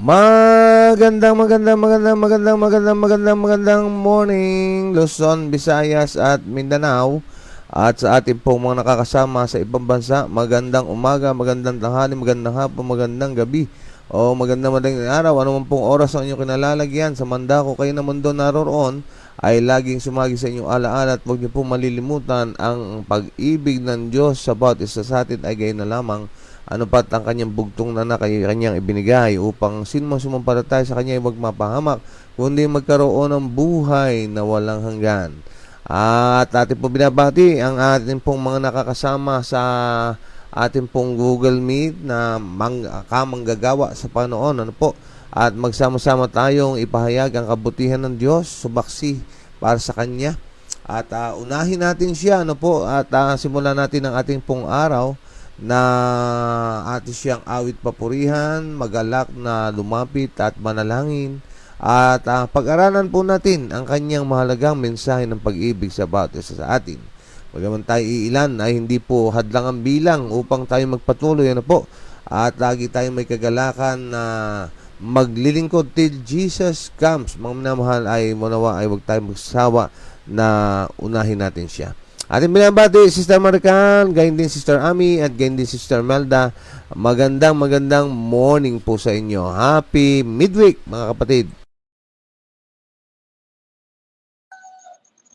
Magandang morning, Luzon, Visayas at Mindanao. At sa ating pong mga nakakasama sa ibang bansa, magandang umaga, magandang tanghali, magandang hapon, magandang gabi, o magandang madaling araw. Ano man pong oras ang inyong kinalalagyan, sa mandako kayo na mundo naroon, ay laging sumagi sa inyong alaala. At huwag niyo pong malilimutan ang pag-ibig ng Diyos sa bawat isa sa atin ay gayon na lamang. Ano pat ang kanyang bugtong na kanyang ibinigay upang sinumang sumampalataya sa kanya ay huwag mapahamak, kundi magkaroon ng buhay na walang hanggan. At ating po binabati ang ating pong mga nakakasama sa ating pong Google Meet na kamanggagawa sa Panginoon. Ano po? At magsama-sama tayong ipahayag ang kabutihan ng Diyos, subaksi para sa Kanya. At unahin natin siya, ano po? At simulan natin ang ating pong araw na atin siyang awit papurihan, magalak na lumapit at manalangin. At pag-aralan po natin ang kanyang mahalagang mensahe ng pag-ibig sa bawat isa sa atin. Bagaman tayo iilan ay hindi po hadlang ang bilang upang tayo magpatuloy, ano po. At lagi tayong may kagalakan na maglilingkod till Jesus comes. Mga minamahal, ay manawa ay huwag tayong magsawa na unahin natin siya. Ating binabati, Sister Marican, gayon din Sister Ami, at gayon din Sister Melda. Magandang morning po sa inyo. Happy midweek, mga kapatid.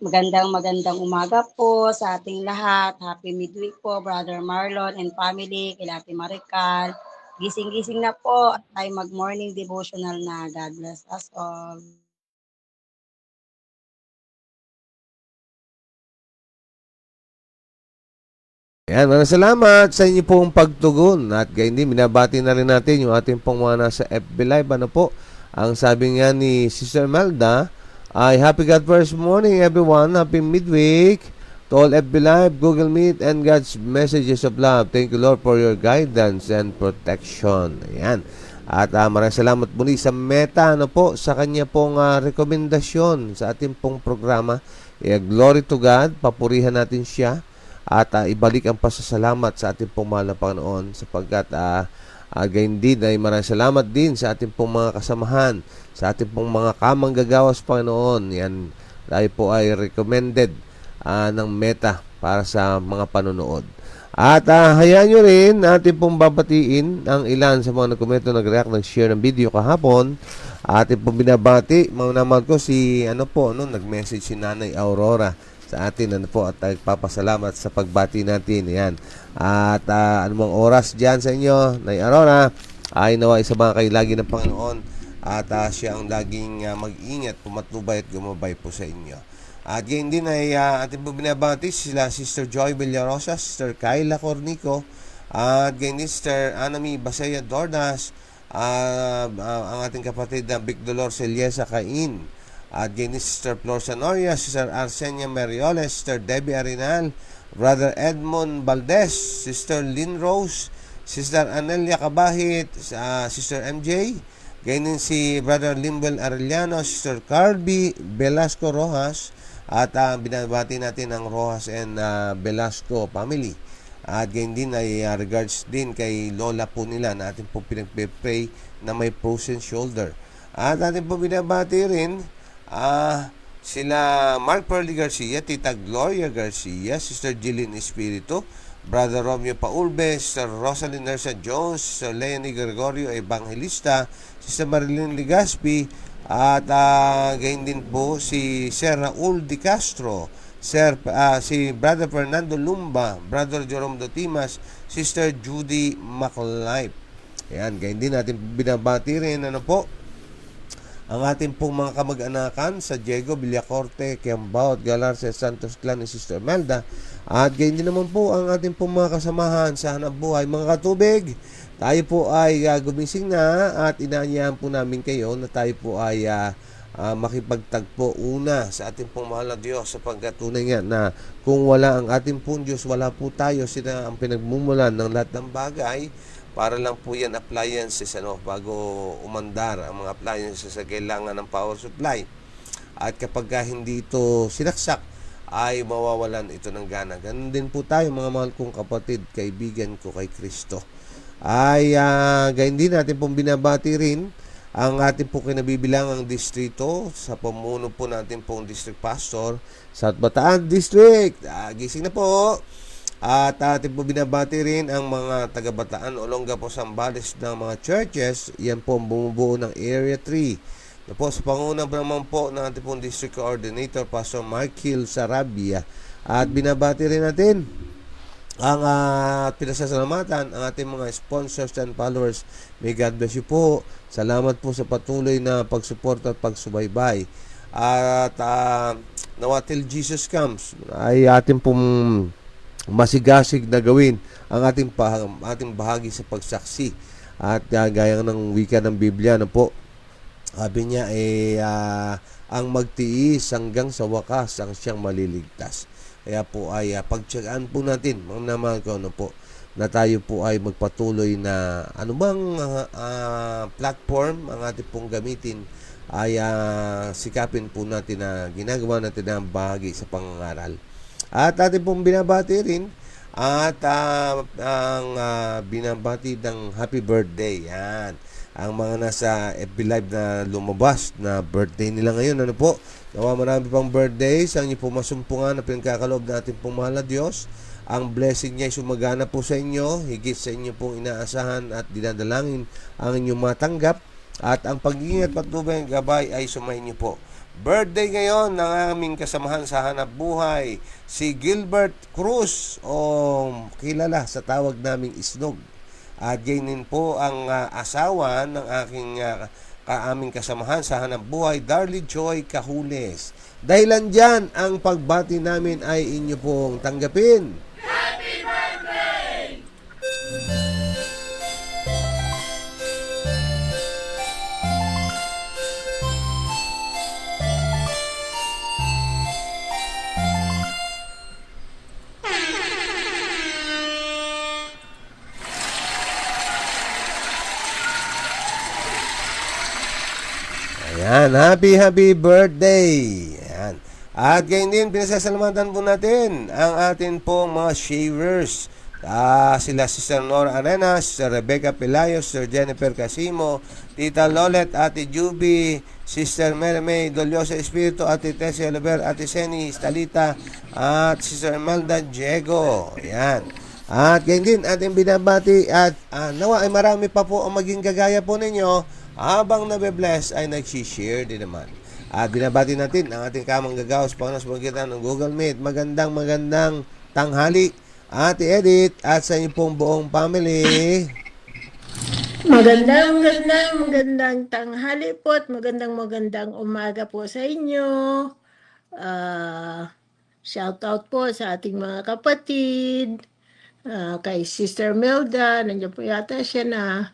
Magandang umaga po sa ating lahat. Happy midweek po, Brother Marlon and family, kay Ate Marican. Gising-gising na po at tayo mag-morning devotional na. God bless us all. Ayan, maraming salamat sa inyo pong pagtugon. At gayon din, binabati na rin natin yung ating pong mga nasa FB Live. Ano po? Ang sabi nga ni Sister Melda ay happy God first morning everyone. Happy midweek to all FB Live, Google Meet, and God's messages of love. Thank you Lord for your guidance and protection. Ayan. At maraming salamat muli sa Meta, ano po, sa kanya pong rekomendasyon sa ating pong programa. Glory to God, papurihan natin siya. At ibalik ang pasasalamat sa ating pong mahal na Panginoon sapagkat gayon din ay maraming salamat din sa ating pong mga kasamahan, sa ating pong mga kamanggagawa sa Panginoon. Yan, tayo po ay recommended ng Meta para sa mga panonood. At hayaan nyo rin ating pong babatiin ang ilan sa mga nagkomento, nag-react, nag-share ng video kahapon. Ating pong binabati, mga naman ko si nag-message si Nanay Aurora sa atin, ano po, at nagpapasalamat sa pagbati natin. Yan. At anumang oras dyan sa inyo, Nay Aurora, ay nawa isa mga kayo lagi ng Panginoon at siya ang laging mag-ingat, pumatnubay at gumabay po sa inyo. At gayon din ay ating po binabati sila Sister Joy Villarosa, Sister Kyla Cornico, at gayon din Sister Anami Basaya Dordas, ang ating kapatid na Big Dolor Celiesa Cain, at gayon ni Sister Flor Sanoria, Sister Arsenia Merioles, Sister Debbie Arinal, Brother Edmond Valdez, Sister Lynn Rose, Sister Anelia Cabahit, Sister MJ, gayon din si Brother Limbel Arellano, Sister Carby Velasco Rojas, at binabati natin ang Rojas and Velasco family. At gayon din ay regards din kay Lola po nila na ating po pinagpe-pray na may frozen shoulder. At ating po binabati rin sila Mark Perly Garcia, Tita Gloria Garcia, Sister Jillian Espiritu, Brother Romeo Paulbe, Sister Rosalyn Nersa Jones, Sister Leonie Gregorio Evangelista, Sister Marilyn Ligaspi, at gayon din po si Sir Raul Di Castro, si Brother Fernando Lumba, Brother Jerome Dotimas, Sister Judy Maclife. Ayan, gayon din natin binabati rin, ano po, ang ating pong mga kamag-anakan sa Diego, Villacorte, Kiambao at Galarce, Santos Clan ni Sister Melda. At gayon din naman po ang ating pong mga kasamahan sa hanap buhay. Mga katubig, tayo po ay gumising na at inaanyahan po namin kayo na tayo po ay makipagtagpo una sa ating pong mahal na Diyos, sapagkat tunay nga na kung wala ang ating pong Diyos, wala po tayo. Sila ang pinagmumulan ng lahat ng bagay. Para lang po yan appliances, bago umandar ang mga appliances sa kailangan ng power supply. At kapag hindi ito sinaksak, ay mawawalan ito ng gana. Ganun din po tayo, mga mahal kong kapatid, kaibigan ko kay Kristo. Ay gayon din natin pong binabati rin ang ating po kinabibilangang distrito sa pamuno po natin pong District Pastor sa Bataan District. Gising na po. At ating po binabati rin ang mga taga-Bataan, Olonga po, Sambales ng mga churches. Yan po ang bumubuo ng Area 3. Na po sa panguna naman po ng ating pong District Coordinator, Pastor Markil Sarabia. At binabati rin natin ang pinasasalamatan ang ating mga sponsors and followers. May God bless you po. Salamat po sa patuloy na pagsuporta at pagsubaybay. At nawa till Jesus comes ay ating pong masigasig na gawin ang ating bahagi sa pagsaksi. At gaya ng wika ng Biblia na po, sabi niya ang magtiis hanggang sa wakas ang siyang maliligtas. Kaya po ay pagtsagaan po natin, mga naman ko po, na tayo po ay magpatuloy na anumang platform ang ating pong gamitin ay sikapin po natin na ginagawa natin ang bahagi sa pangangaral. At ating pong binabati rin at ang binabati ng happy birthday. Yan. Ang mga nasa FB Live na lumabas na birthday nila ngayon, ano po, nawa marami pang birthdays ang inyo po masumpungan na pinagkakaloob na ating pong mahal na Diyos. Ang blessing niya ay sumagana po sa inyo, higit sa inyo pong inaasahan at dinadalangin ang inyong matanggap. At ang pag-iingat patnubay ng gabay ay sumayin niyo po. Birthday ngayon ng aming kasamahan sa hanap buhay, si Gilbert Cruz, o kilala sa tawag naming Isnog. At ganyan po ang asawa ng aking aming kasamahan sa hanap buhay, Darlie Joy Cahules. Dahilan dyan, ang pagbati namin ay inyo pong tanggapin. Happy birthday! Ayan, happy birthday. Ayan. At ganyan din, pinasasalamatan po natin ang atin pong mga shavers. Sila Sister Nora Arenas, Sister Rebecca Pelayo, Sister Jennifer Casimo, Tita Lolet, Ate Juby, Sister Mary May Doliosa Espiritu, Ate Tessie Oliver, Ate Seni Stalita, at Sister Imelda Diego. Ayan. At ganyan din, ating binabati at nawa ay marami pa po ang maging kagaya po ninyo habang nabe-bless ay nag-share din naman. At binabati natin ang ating kamang gagaos pang sa magitan ng Google Meet. Magandang tanghali, Ate Edith, at sa inyo pong buong family. Magandang tanghali po at magandang umaga po sa inyo. Shout out po sa ating mga kapatid. Kay Sister Melda, nandiyan po yata siya na.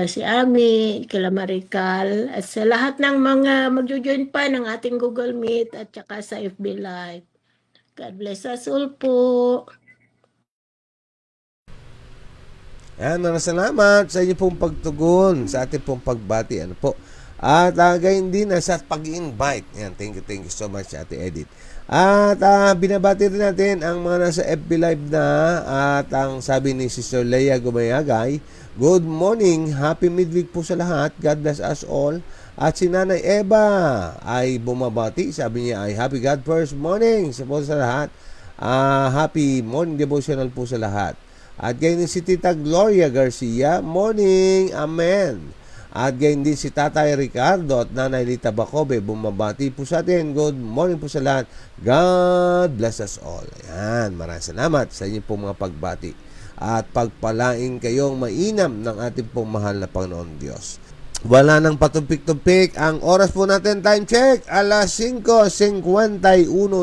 Si Ami, kila Marical, at sa lahat ng mga magjo-join pa ng ating Google Meet at saka sa FB Live. God bless us all po. Yan, maraming salamat sa inyo pong pagtugon, sa ating pong pagbati. Ano po? At gayon din sa pag-invite. Yan, thank you so much, Ate Edith. At binabati rin natin ang mga nasa FB Live na at ang sabi ni Sister Leia Gumayagay, good morning, happy midweek po sa lahat, God bless us all. At si Nanay Eva ay bumabati, sabi niya ay happy God first morning sa po sa lahat. Happy morning devotional po sa lahat. At gayon din si Tita Gloria Garcia, morning, amen. At gayon din si Tatay Ricardo at Nanay Lita Bacobe, bumabati po sa atin. Good morning po sa lahat. God bless us all. Ayan, maraming salamat sa inyo pong mga pagbati. At pagpalain kayong mainam ng ating pong mahal na Panginoon Diyos. Wala nang patumpik-tumpik. Ang oras po natin, time check, alas 5:51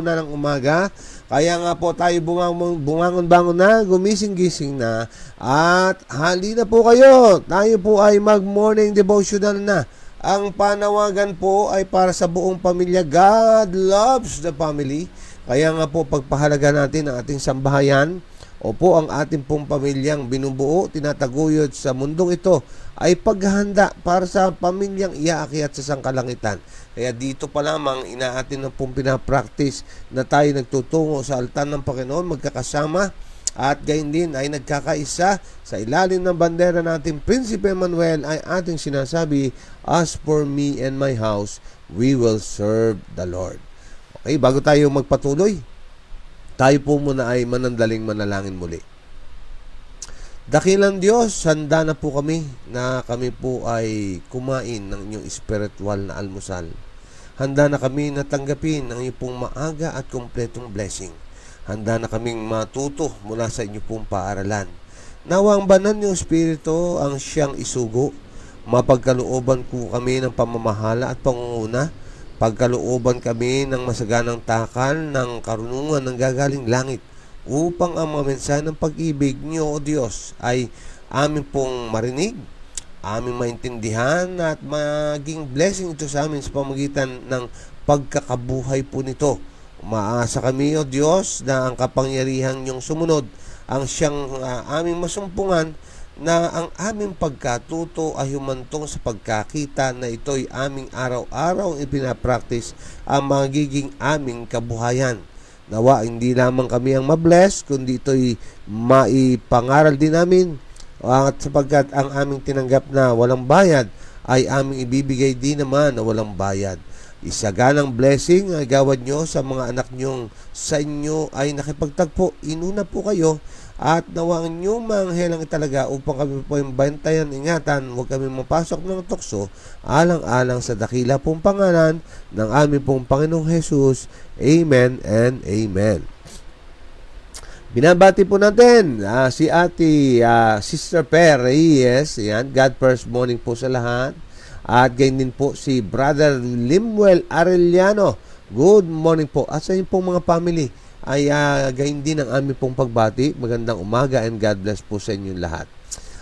na ng umaga. Kaya nga po tayo bumangon-bangon na, gumising-gising na, at hali na po kayo. Tayo po ay mag-morning devotional na. Ang panawagan po ay para sa buong pamilya. God loves the family. Kaya nga po pagpahalaga natin ang ating sambahayan, opo, ang ating pong pamilyang binubuo, tinataguyod sa mundong ito, ay paghahanda para sa pamilyang iaakyat sa sangkalangitan. Kaya dito pa lamang inaatin na pong pinapractice na tayo nagtutungo sa altar ng Panginoon, magkakasama at gayon din ay nagkakaisa sa ilalim ng bandera nating Prinsipe Manuel ay ating sinasabi, as for me and my house, we will serve the Lord. Okay, bago tayo magpatuloy, tayo po muna ay manandaling manalangin muli. Dakilang Diyos, handa na po kami na kami po ay kumain ng inyong spiritual na almusal. Handa na kami na tanggapin ang iyong pong maaga at kumpletong blessing. Handa na kaming matuto mula sa inyong pong paaralan. Nawa ang banal niyong Espiritu ang siyang isugo. Mapagkalooban ko kami ng pamamahala at pangunguna. Pagkalooban kami ng masaganang takal ng karunungan ng gagaling langit, upang ang mga mensahe ng pag-ibig niyo, O Diyos, ay amin pong marinig, aming maintindihan at maging blessing ito sa amin sa pamagitan ng pagkakabuhay po nito. Umaasa kami, O Diyos, na ang kapangyarihan niyong sumunod ang siyang aming masumpungan, na ang aming pagkatuto ay humantong sa pagkakita na ito'y aming araw-araw ipinapraktis ang magiging aming kabuhayan. Nawa hindi lamang kami ang mabless, kundi ito'y maipangaral din namin, at sapagkat ang aming tinanggap na walang bayad ay aming ibibigay din naman na walang bayad. Isaganang blessing ay gawad nyo sa mga anak nyong sa inyo ay nakipagtagpo. Inuna po kayo at nawa ang inyong mga helang italaga upang kami po yung bantayan, ingatan, huwag kami mapasok ng tukso, alang-alang sa dakila pong pangalan ng aming pong Panginoong Jesus. Amen and Amen. Binabati po natin si Sister Per Reyes. Yan, God first morning po sa lahat. At gayon din po si Brother Limuel Arellano. Good morning po. At sa inyong pong mga family ay gayon din ang aming pong pagbati. Magandang umaga and God bless po sa inyong lahat.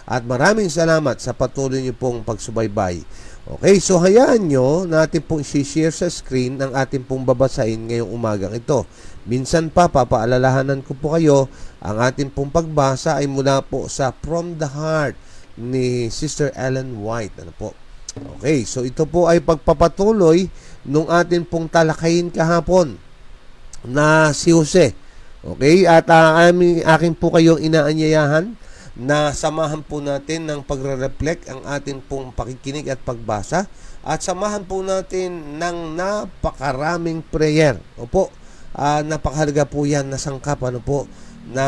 At maraming salamat sa patuloy niyo pong pagsubaybay. Okay, so hayaan nyo natin pong i-share sa screen ang ating pong babasahin ngayong umagang ito. Minsan pa, papaalalahanan ko po kayo, ang ating pong pagbasa ay mula po sa From the Heart ni Sister Ellen White. Ano po? Okay, so ito po ay pagpapatuloy nung atin pong talakayin kahapon na si Jose. Okay, at akin po kayong inaanyayahan na samahan po natin ng pagre-reflect ang atin pong pakikinig at pagbasa, at samahan po natin ng napakaraming prayer. Opo, napakahalaga po yan na sangkap, ano po, na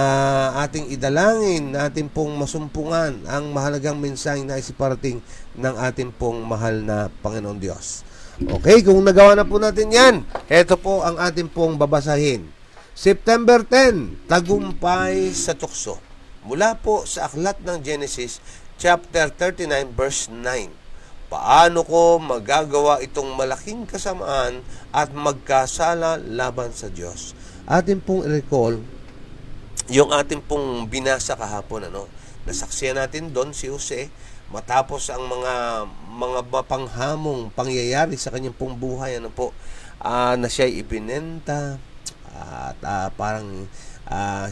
ating idalangin, na ating pong masumpungan ang mahalagang mensaheng na isiparating ng ating pong mahal na Panginoon Diyos. Okay, kung nagawa na po natin yan, ito po ang ating pong babasahin. September 10, Tagumpay sa Tukso. Mula po sa aklat ng Genesis, chapter 39, verse 9. Paano ko magagawa itong malaking kasamaan at magkasala laban sa Diyos? Atin pong recall yung ating pong binasa kahapon, ano? Nasaksiyan natin doon si Jose matapos ang mga mapanghamong pangyayari sa kanyang pong buhay, ano po, na siya ay ibinenta at parang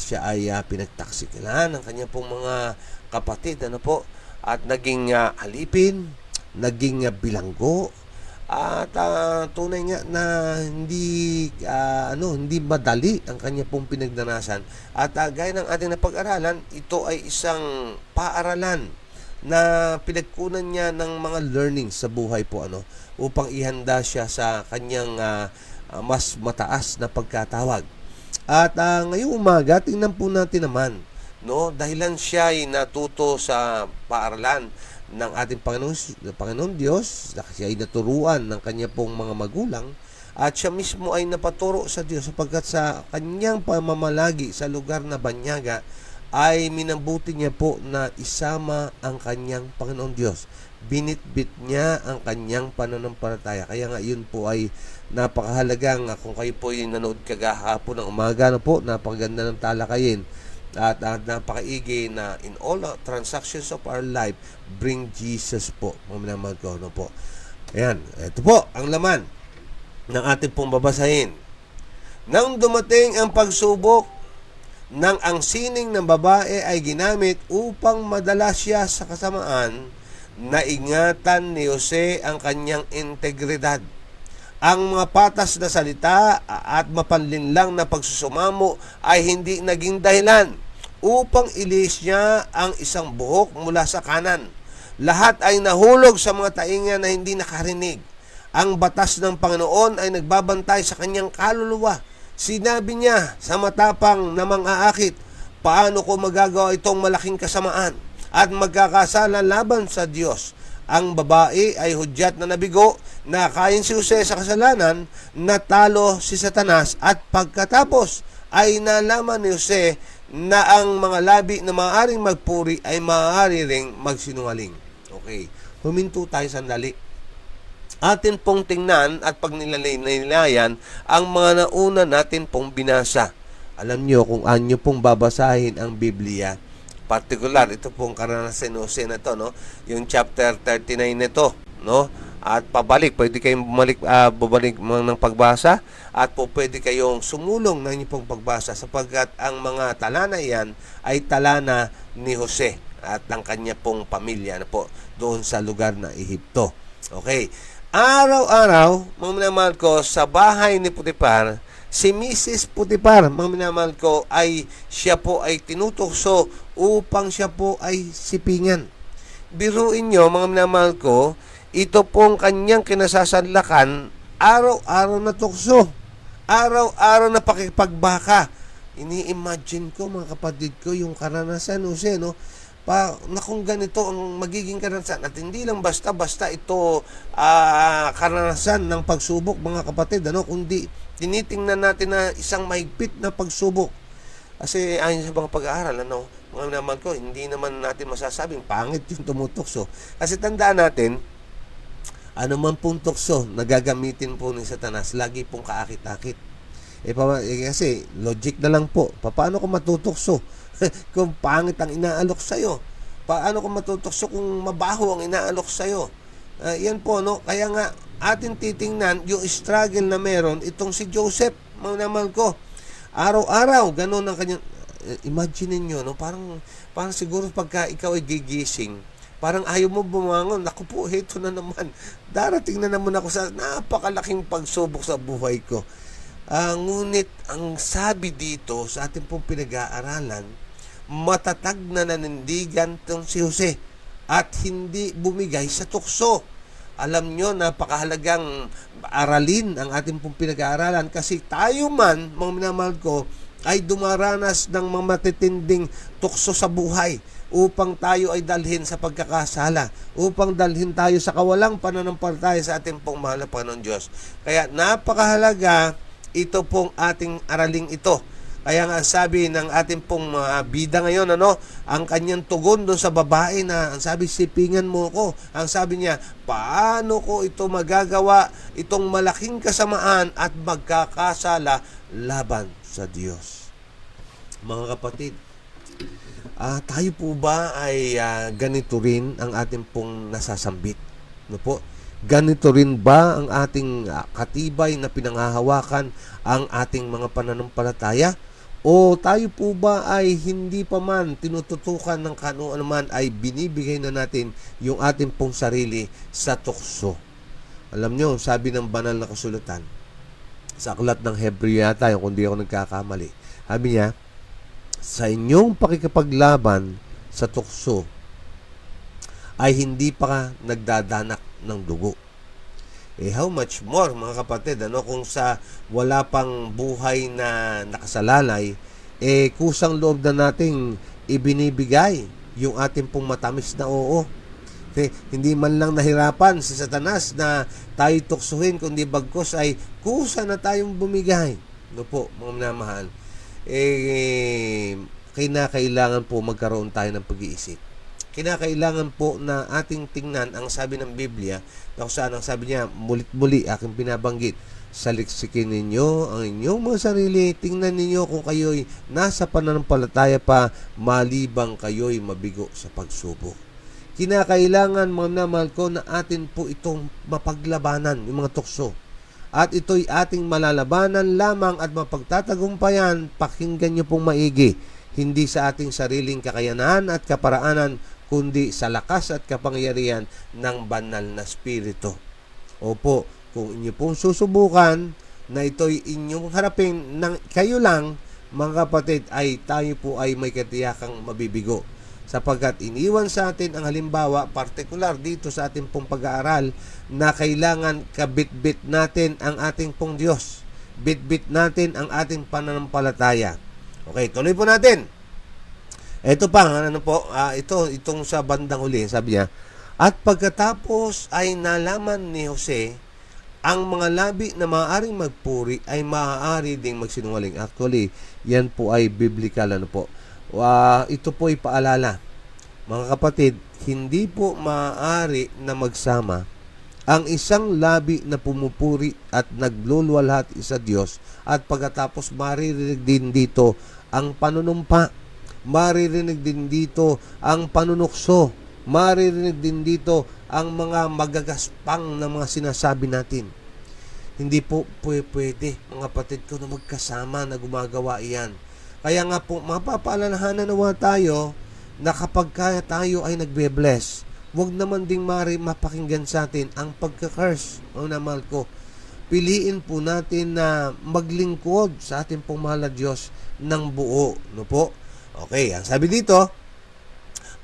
siya ay pinagtaksilan ng kanyang pong mga kapatid, ano po, at naging alipin, naging bilanggo, at tunay nga na hindi madali ang kanya pong pinagdanasan. At gaya ng ating napag-aralan, ito ay isang paaralan na pinagkunan niya ng mga learnings sa buhay po, ano, upang ihanda siya sa kanyang mas mataas na pagkatawag. At ngayong umaga, tingnan po natin naman, no, dahilan siya ay natuto sa paaralan ng ating Panginoon Diyos, siya ay naturuan ng kanya pong mga magulang, at siya mismo ay napaturo sa Diyos sapagkat sa kanyang pamamalagi sa lugar na banyaga ay minambuti niya po na isama ang kanyang Panginoon Diyos. Binitbit niya ang kanyang pananampalataya. Kaya nga yun po ay napakahalagang, kung kayo po ay nanood kagahapon ng umaga, na po, napakaganda ng talakayin. At napakaigi na in all transactions of our life, bring Jesus po. Maminamag ko, no po. Ayan, ito po ang laman ng ating pong babasahin. Nang dumating ang pagsubok, nang ang sining ng babae ay ginamit upang madala siya sa kasamaan, naingatan ni Jose ang kanyang integridad. Ang mga patas na salita at mapanlinlang na pagsusumamo ay hindi naging dahilan upang ilis niya ang isang buhok mula sa kanan. Lahat ay nahulog sa mga tainga na hindi nakarinig. Ang batas ng Panginoon ay nagbabantay sa kanyang kaluluwa. Sinabi niya sa matapang na mang-aakit, paano ko magagawa itong malaking kasamaan at magkakasala laban sa Diyos? Ang babae ay hudyat na nabigo, nakain si Jose sa kasalanan, natalo si Satanas, at pagkatapos ay nalaman ni Jose na ang mga labi na maaaring magpuri ay maaari ring magsinungaling. Okay, huminto tayo sandali. Atin pong tingnan at pagnilayan ang mga nauna natin pong binasa. Alam nyo kung anyo pong babasahin ang Biblia, particular, ito pong karanasan ni Jose na to, no? Yung chapter 39 nito, no? At pabalik, pwede kayong bumalik ng pagbasa at po pwede kayong sumulong ng inyong pong pagbasa sapagkat ang mga talana yan ay talana ni Jose at ang kanya pong pamilya na po doon sa lugar na Ehipto. Okay. Araw-araw, mga minamahal ko, sa bahay ni Putipar, si Mrs. Putipar, mga minamahal ko, siya po ay tinutokso upang siya po ay sipingan. Biruin nyo, mga minamahal ko, ito pong kanyang kinasasanlakan, araw-araw na tukso, araw-araw na pakipagbaka. Ini-imagine ko, mga kapatid ko, yung karanasan, Jose, no? Na kung ganito ang magiging karanasan at hindi lang basta-basta ito karanasan ng pagsubok, mga kapatid, ano, kundi tinitingnan natin na isang mahigpit na pagsubok. Kasi ayon sa mga pag-aaral, ano, mga naman ko, hindi naman natin masasabing pangit yung tumutokso. Kasi tandaan natin, ano man pong tukso na gagamitin po ni Satanas, lagi pong kaakit-akit. Kasi logic na lang po, paano ko matutokso kung pangit ang inaalok sa'yo? Paano ko matutokso kung mabaho ang inaalok sa'yo? Yan po, no? Kaya nga, atin titingnan yung struggle na meron itong si Joseph, mga naman ko. Araw-araw, ganun ang kanyang, imagine niyo, no? Parang siguro pagka ikaw ay gigising, parang ayaw mo bumangon. Naku po, heto na naman. Darating na naman ako sa napakalaking pagsubok sa buhay ko. Ngunit, ang sabi dito sa ating pong pinag-aaralan, matatag na nanindigan itong si Jose at hindi bumigay sa tukso. Alam nyo, napakahalagang aralin ang ating pong pinag-aaralan kasi tayo man, mga minamahal ko, ay dumaranas ng mga matitinding tukso sa buhay upang tayo ay dalhin sa pagkakasala, upang dalhin tayo sa kawalang pananampalataya sa ating pong mahal na Panginoon Diyos. Kaya napakahalaga ito pong ating araling ito. Kaya nga sabi ng ating pong bida ngayon, ano, ang kanyang tugon doon sa babae na ang sabi, sipingan mo ko. Ang sabi niya, paano ko ito magagawa, itong malaking kasamaan at magkakasala laban sa Diyos? Mga kapatid, tayo po ba ay ganito rin ang ating pong nasasambit? Ano po? Ganito rin ba ang ating katibay na pinanghahawakan ang ating mga pananampalataya? O tayo po ba ay hindi pa man tinututukan ng kano naman ay binibigay na natin yung ating pong sarili sa tukso? Alam nyo, sabi ng banal na kasulatan, sa aklat ng Hebreo yata, kung di ako nagkakamali, sabi niya, sa inyong pakikipaglaban sa tukso ay hindi pa nagdadanak ng dugo. How much more, mga kapatid, ano, kung sa wala pang buhay na nakasalalay, kusang loob na nating ibinibigay yung ating pong matamis na oo. Hindi man lang nahirapan si Satanas na tayo tuksuhin, kundi bagkos ay kusa na tayong bumigay. No po, mga minamahal. Kinakailangan po magkaroon tayo ng pag-iisip. Kinakailangan po na ating tingnan ang sabi ng Biblia na kung saan ang sabi niya, mulit-muli aking binabanggit, saliksikin ninyo ang inyong mga sarili, tingnan ninyo kung kayo'y nasa pananampalataya pa, malibang kayo'y mabigo sa pagsubok. Kinakailangan, mga minamahal ko, na atin po itong mapaglabanan, yung mga tukso. At ito'y ating malalabanan lamang at mapagtatagumpayan, pakinggan nyo pong maigi, hindi sa ating sariling kakayanan at kaparaanan, kundi sa lakas at kapangyarihan ng banal na Espiritu. Opo, kung inyo pong susubukan na ito'y inyong harapin ng kayo lang, mga kapatid, ay tayo po ay may katiyakang mabibigo. Sapagkat iniwan sa atin ang halimbawa, partikular dito sa ating pong pag-aaral, na kailangan kabit-bit natin ang ating pong Diyos. Bit-bit natin ang ating pananampalataya. Okay, tuloy po natin. Ito pa, itong sa bandang huli, sabi niya, at pagkatapos ay nalaman ni Jose, ang mga labi na maaaring magpuri ay maaari ding magsinungaling. Actually, yan po ay biblical, ito po ay paalala. Mga kapatid, hindi po maaari na magsama ang isang labi na pumupuri at nagluluwalhati sa Diyos at pagkatapos maririnig din dito ang panunumpa, maririnig din dito ang panunukso, maririnig din dito ang mga magagaspang na mga sinasabi natin. Hindi po pwede, mga kapatid ko, na magkasama na gumagawa iyan. Kaya nga po, mapapaalalahanan nawa tayo na kapag kaya tayo ay nagbe-bless, huwag naman ding mapakinggan sa atin ang pagka-curse. Mga mahal ko, piliin po natin na maglingkod sa ating pong mahal na Diyos ng buo. No po? Okay, ang sabi dito,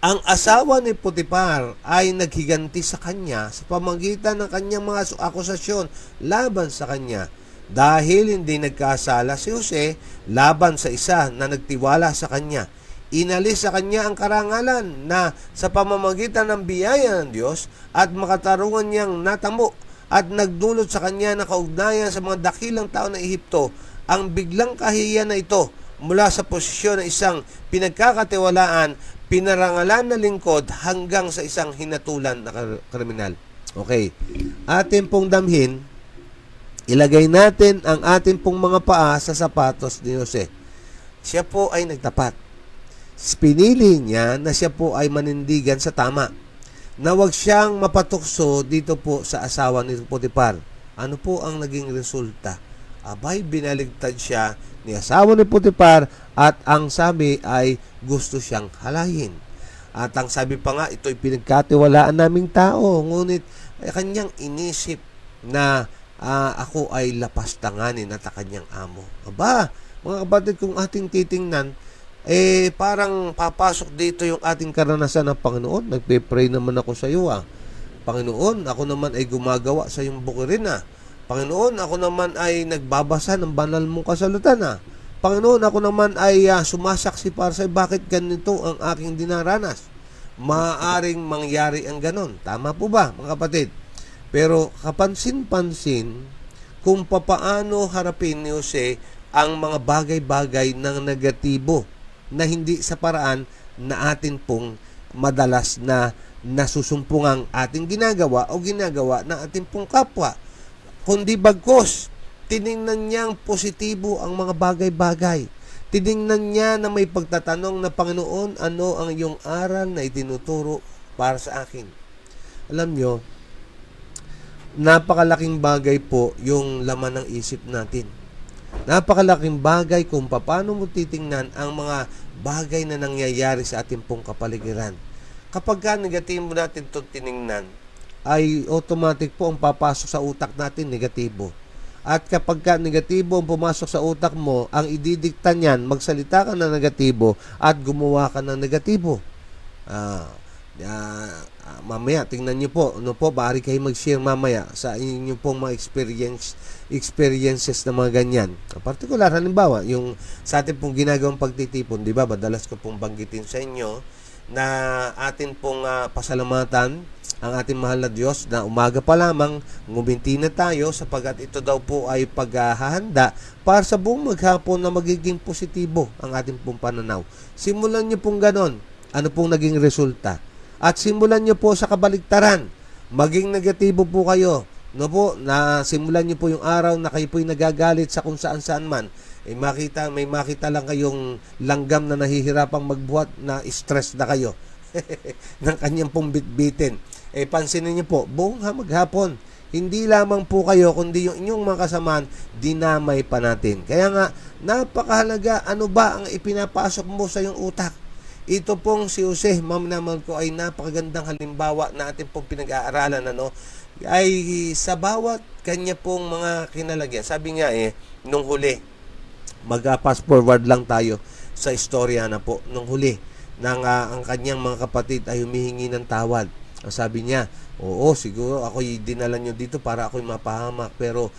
ang asawa ni Potiphar ay naghiganti sa kanya sa pamamagitan ng kanyang mga akusasyon laban sa kanya, dahil hindi nagkasala si Jose laban sa isa na nagtiwala sa kanya. Inalis sa kanya ang karangalan na sa pamamagitan ng biyaya ng Diyos at makatarungan niyang natamo, at nagdulot sa kanya na kaugnayan sa mga dakilang tao ng Ehipto ang biglang kahihiyan na ito mula sa posisyon ng isang pinagkakatiwalaan, pinarangalan na lingkod hanggang sa isang hinatulan na kriminal. Okay, atin pong damhin, ilagay natin ang ating pong mga paa sa sapatos ni Jose. Siya po ay nagtapat. Pinili niya na siya po ay manindigan sa tama, na wag siyang mapatukso dito po sa asawa ni Potiphar. Ano po ang naging resulta? Abay, binaligtad siya ni asawa ni Potiphar at ang sabi ay gusto siyang halayin. At ang sabi pa nga, ito'y pinagkatiwalaan naming tao, ngunit kanyang inisip na ako ay lapastanganin at kanyang amo. Aba, mga kapatid, kung ating titingnan, parang papasok dito yung ating karanasan ng Panginoon. Nagpe-pray naman ako sa iyo, Panginoon, ako naman ay gumagawa sa iyong bukirin, Panginoon, ako naman ay nagbabasa ng banal mong kasalatan, Panginoon, ako naman ay sumasaksi para sa bakit ganito ang aking dinaranas. Maaaring mangyari ang ganon. Tama po ba, mga kapatid? Pero kapansin-pansin kung papaano harapin ni Jose ang mga bagay-bagay ng negatibo na hindi sa paraan na atin pong madalas na nasusumpungang ating ginagawa o ginagawa ng ating pong kapwa. Kundi bagkos, tiningnan niyang positibo ang mga bagay-bagay. Tiningnan niya na may pagtatanong na, Panginoon, ano ang iyong aral na itinuturo para sa akin? Alam nyo, napakalaking bagay po yung laman ng isip natin. Napakalaking bagay kung paano mo titingnan ang mga bagay na nangyayari sa ating pong kapaligiran. Kapag ka negatibo natin itong tiningnan, ay automatic po ang papasok sa utak natin negatibo. At kapag ka negatibo ang pumasok sa utak mo, ang ididikta niyan, magsalita ka ng negatibo at gumawa ka ng negatibo. Mamaya, tingnan nyo po, bari kayo mag-share mamaya sa inyong pong mga experiences na mga ganyan. Partikular, halimbawa, yung sa atin pong ginagawang pagtitipon, di ba, madalas ko pong banggitin sa inyo na atin pong pasalamatan ang ating mahal na Diyos na umaga pa lamang nguminti na tayo sapagkat ito daw po ay paghahanda para sa buong maghapon na magiging positibo ang ating pong pananaw. Simulan nyo pong ganon. Ano pong naging resulta? At simulan nyo po sa kabaligtaran. Maging negatibo po kayo. Na simulan nyo po yung araw na kayo po'y nagagalit sa kung saan-saan man. May makita lang kayong langgam na nahihirapang magbuhat na stress na kayo ng kanyang pong bitbitin. Pansinin niyo po, buong maghapon, hindi lamang po kayo, kundi yung inyong mga kasamaan, dinamay pa natin. Kaya nga, napakahalaga, ano ba ang ipinapasok mo sa iyong utak? Ito pong si Jose, naman ko, ay napakagandang halimbawa na ating pong pinag-aaralan, ay sa bawat kanya pong mga kinalagyan. Sabi nga nung huli, Mag-fast forward lang tayo sa istorya na po nung huli nang ang kanyang mga kapatid ay humihingi ng tawad. Ang sabi niya, oo, siguro ako'y dinala nyo dito para ako'y mapahamak, pero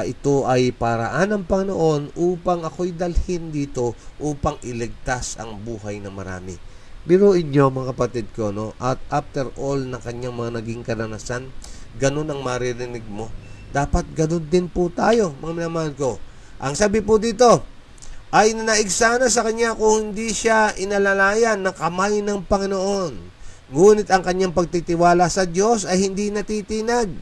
ito ay paraan ng Panginoon upang ako'y dalhin dito upang iligtas ang buhay ng marami. Biruin nyo mga kapatid ko, no? At after all ng kanyang mga naging karanasan, ganun ang maririnig mo. Dapat ganun din po tayo, mga minamahal ko. Ang sabi po dito, ay nanaig sana sa kanya kung hindi siya inalalayan ng kamay ng Panginoon. Ngunit ang kanyang pagtitiwala sa Diyos ay hindi natitinag.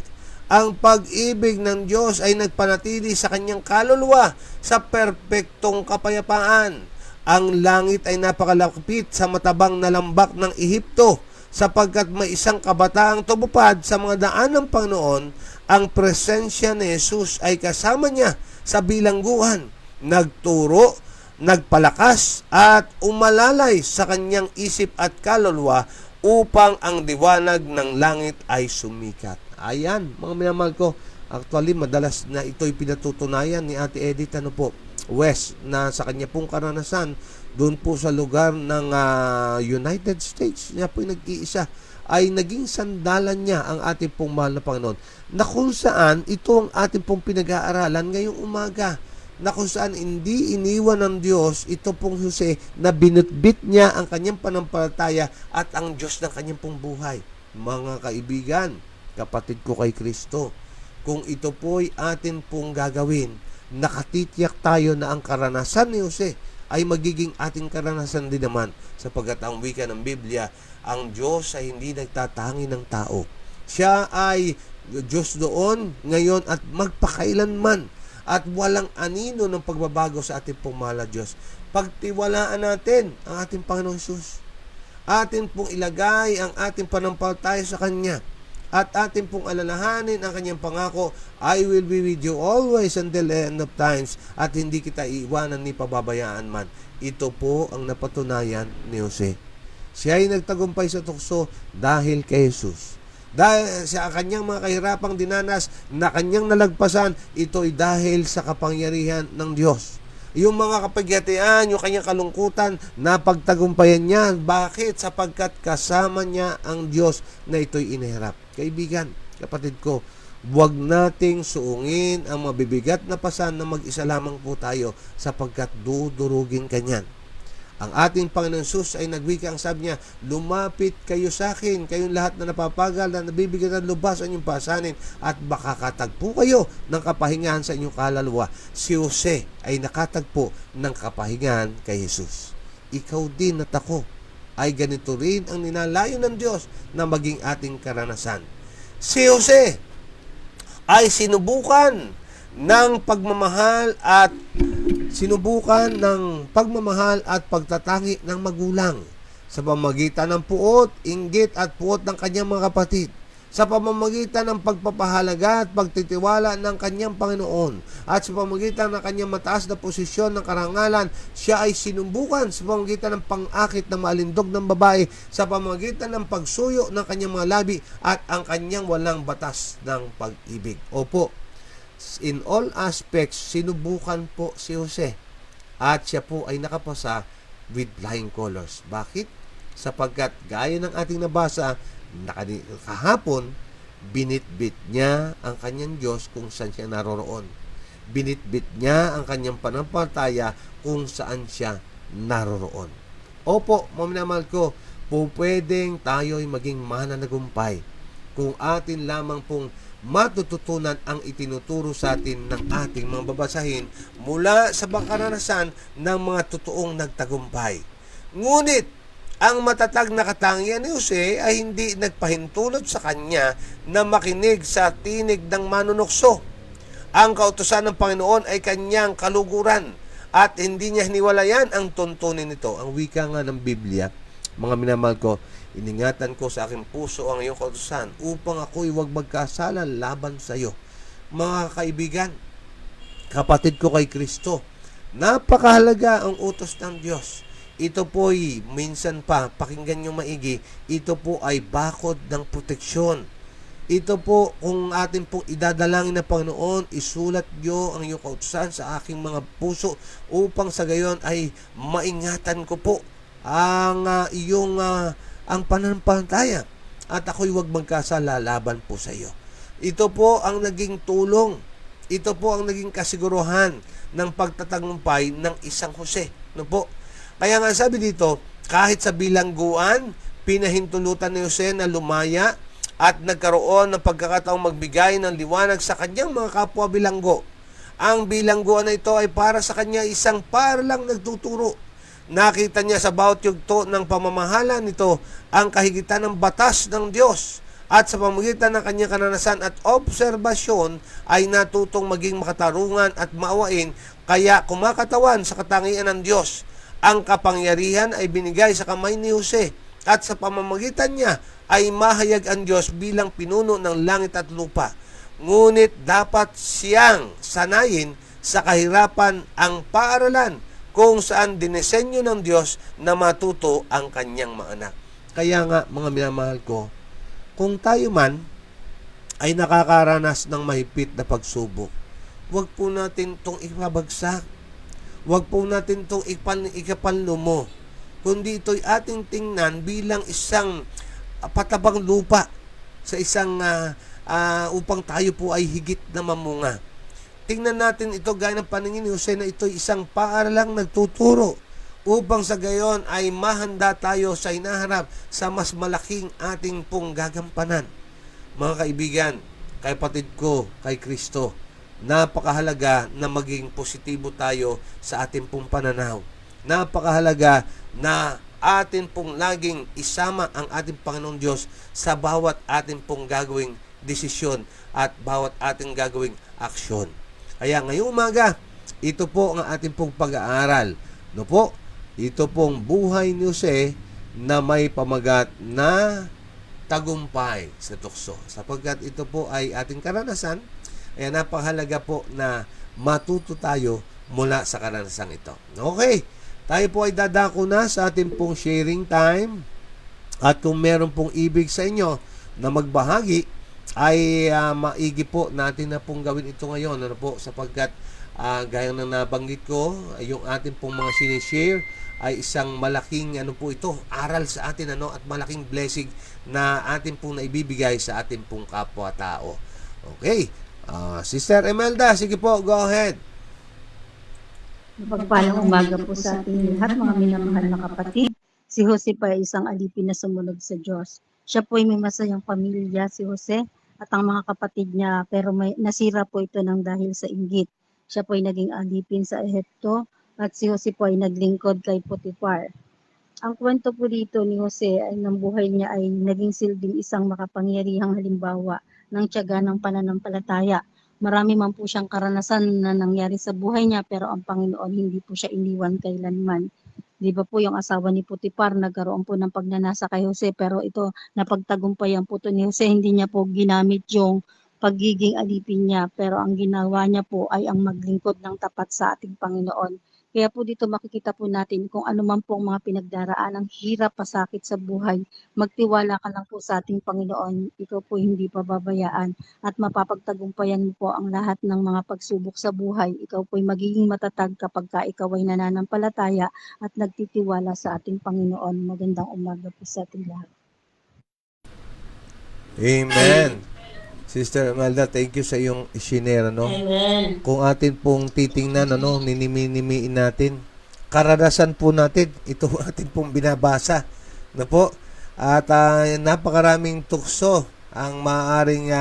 Ang pag-ibig ng Diyos ay nagpanatili sa kanyang kaluluwa sa perpektong kapayapaan. Ang langit ay napakalapit sa matabang na lambak ng Ehipto, sapagkat may isang kabataang tumupad sa mga daan ng Panginoon. Ang presensya ni Jesus ay kasama niya sa bilangguan, nagturo, nagpalakas at umalalay sa kanyang isip at kaluluwa upang ang diwanag ng langit ay sumikat. Ayan, mga minamahal ko, actually madalas na ito'y pinatutunayan ni Ate Edith West na sa kanya pong karanasan doon po sa lugar ng United States. Niya po nag-iisa ay naging sandalan niya ang ating pong mahal na Panginoon, na kung saan ito ang ating pong pinag-aaralan ngayong umaga, na kung saan hindi iniwan ng Diyos ito pong Jose na binutbit niya ang kanyang panampalataya at ang Diyos ng kanyang pong buhay. Mga kaibigan, kapatid ko kay Kristo, kung ito po'y atin pong gagawin, nakatitiyak tayo na ang karanasan ni Jose ay magiging ating karanasan din naman, sapagkat ang wika ng Biblia, ang Diyos ay hindi nagtatangi ng tao. Siya ay Diyos doon, ngayon at magpakailanman, at walang anino ng pagbabago sa ating pong mahal na Diyos. Pagtiwalaan natin ang ating Panginoong Jesus. Atin pong ilagay ang ating panampalataya sa Kanya, at atin pong alalahanin ang kanyang pangako, I will be with you always until the end of times, at hindi kita iiwanan ni pababayaan man. Ito po ang napatunayan ni Jose. Siya ay nagtagumpay sa tukso dahil kay Jesus. Dahil sa kanyang mga kahirapang dinanas na kanyang nalagpasan, ito ay dahil sa kapangyarihan ng Diyos. Yung mga kapagyatian, yung kanyang kalungkutan, napagtagumpayan niya. Bakit? Sapagkat kasama niya ang Diyos na ito'y inihirap. Kaibigan, kapatid ko, huwag nating suungin ang mabibigat na pasan na mag-isa lamang po tayo, sapagkat dudurugin kanyan. Ang ating Panginoon Jesus ay nagwika, ang sabi niya, lumapit kayo sa akin, kayong lahat na napapagal na nabibigyan ng lubas ang inyong pasanin, at makakatagpo kayo ng kapahingahan sa inyong kaluluwa. Si Jose ay nakatagpo ng kapahingahan kay Jesus. Ikaw din at ako ay ganito rin ang ninalayo ng Diyos na maging ating karanasan. Si Jose ay sinubukan ng pagmamahal at pagtatangi ng magulang sa pamamagitan ng puot, inggit at puot ng kanyang mga kapatid, sa pamamagitan ng pagpapahalaga at pagtitiwala ng kanyang Panginoon, at sa pamamagitan ng kanyang mataas na posisyon ng karangalan. Siya ay sinubukan sa pamamagitan ng pang-akit ng maalindog ng babae, sa pamamagitan ng pagsuyo ng kanyang mga labi at ang kanyang walang batas ng pag-ibig. Opo, in all aspects, sinubukan po si Jose, at siya po ay nakapasa with flying colors. Bakit? Sapagkat gaya ng ating nabasa kahapon, binitbit niya ang kanyang Diyos kung saan siya naroroon. Binitbit niya ang kanyang panampalataya kung saan siya naroroon. Opo, mga minamahal ko, pwedeng tayo'y maging mananagumpay kung atin lamang pong matututunan ang itinuturo sa atin ng ating mga babasahin mula sa karanasan ng mga totoong nagtagumpay. Ngunit, ang matatag na katangian ni Jose ay hindi nagpahintulot sa kanya na makinig sa tinig ng manunukso. Ang kautusan ng Panginoon ay kanyang kaluguran, at hindi niya hiniwalayan ang tuntunin nito. Ang wika nga ng Biblia, mga minamahal ko, iningatan ko sa aking puso ang iyong kautusan upang ako'y huwag magkasala laban sa iyo. Mga kaibigan, kapatid ko kay Kristo, napakahalaga ang utos ng Diyos. Ito po'y minsan pa, pakinggan nyo maigi, ito po ay bakod ng proteksyon. Ito po, kung atin pong idadalangin na Panginoon, isulat nyo ang iyong kautusan sa aking mga puso upang sa gayon ay maingatan ko po ang ang pananampalataya at ako'y huwag magkasala laban po sa iyo. Ito po ang naging tulong. Ito po ang naging kasiguruhan ng pagtatagumpay ng isang Jose. No po? Kaya nga sabi dito, kahit sa bilangguan, pinahintulutan ni Jose na lumaya at nagkaroon ng pagkakataong magbigay ng liwanag sa kanyang mga kapwa bilanggo. Ang bilangguan na ito ay para sa kanya isang paralang nagtuturo. Nakita niya sa bawat yugto ng pamamahala nito ang kahigitan ng batas ng Diyos at sa pamamagitan ng kanyang karanasan at obserbasyon ay natutong maging makatarungan at maawain kaya kumakatawan sa katangian ng Diyos. Ang kapangyarihan ay binigay sa kamay ni Jose at sa pamamagitan niya ay mahayag ang Diyos bilang pinuno ng langit at lupa. Ngunit dapat siyang sanayin sa kahirapan ang paaralan kung saan dinesenyo ng Diyos na matuto ang kanyang mga anak. Kaya nga, mga minamahal ko, kung tayo man ay nakakaranas ng mahigpit na pagsubok, huwag po natin itong ipabagsak. Huwag po natin itong ikapanlumo. Kundi ito'y ating tingnan bilang isang patabang lupa sa isang upang tayo po ay higit na mamunga. Tingnan natin ito gaya ng paningin ni Jose na ito'y isang paaralang nagtuturo upang sa gayon ay mahanda tayo sa hinaharap sa mas malaking ating pong gagampanan. Mga kaibigan, kay kapatid ko, kay Kristo, napakahalaga na maging positibo tayo sa ating pong pananaw. Napakahalaga na atin pong laging isama ang ating Panginoong Diyos sa bawat ating pong gagawing desisyon at bawat ating gagawing aksyon. Kaya ngayong umaga, ito po ang ating pong pag-aaral. No po, ito pong buhay ni Jose na may pamagat na tagumpay sa tukso. Sapagkat ito po ay ating karanasan, kaya napakahalaga po na matuto tayo mula sa karanasang ito. Okay, tayo po ay dadako na sa ating pong sharing time. At kung meron pong ibig sa inyo na magbahagi, ay maigi po natin na pong gawin ito ngayon. Ano po, sapagkat gaya ng nabanggit ko, yung ating pong mga sinishare ay isang malaking po ito, aral sa atin at malaking blessing na atin pong naibibigay sa ating pong kapwa-tao. Okay, Sister Imelda, sige po, go ahead. Mapagpalang umaga po sa ating lahat, mga minamahal na kapatid. Si Jose pa ay isang alipin na sumunod sa Diyos. Siya po ay may masayang pamilya, si Jose, at ang mga kapatid niya, pero may nasira po ito ng dahil sa inggit. Siya po ay naging alipin sa Ehipto, at si Jose po ay naglingkod kay Potiphar. Ang kwento po dito ni Jose ay ng buhay niya ay naging silbing isang makapangyarihang halimbawa ng tiyaga ng pananampalataya. Marami man po siyang karanasan na nangyari sa buhay niya pero ang Panginoon hindi po siya iniwan kailanman. Di ba po yung asawa ni Potiphar nagkaroon po ng pagnanasa kay Jose pero ito napagtagumpayan po to ni Jose, hindi niya po ginamit yung pagiging alipin niya pero ang ginawa niya po ay ang maglingkod ng tapat sa ating Panginoon. Kaya po dito makikita po natin kung ano man po ang mga pinagdaraan ng hirap, pasakit sa buhay, magtiwala ka lang po sa ating Panginoon, ikaw po hindi pababayaan at mapapagtagumpayan mo po ang lahat ng mga pagsubok sa buhay. Ikaw po ay magiging matatag kapag ka ikaw ay nananampalataya at nagtitiwala sa ating Panginoon. Magandang umaga po sa ating lahat. Amen. Sister Imelda, thank you sa iyong isinera, no? Amen. Kung atin pong titingnan, ninimi-nimiin natin, karanasan po natin, ito atin pong binabasa, na po. At napakaraming tukso ang maaaring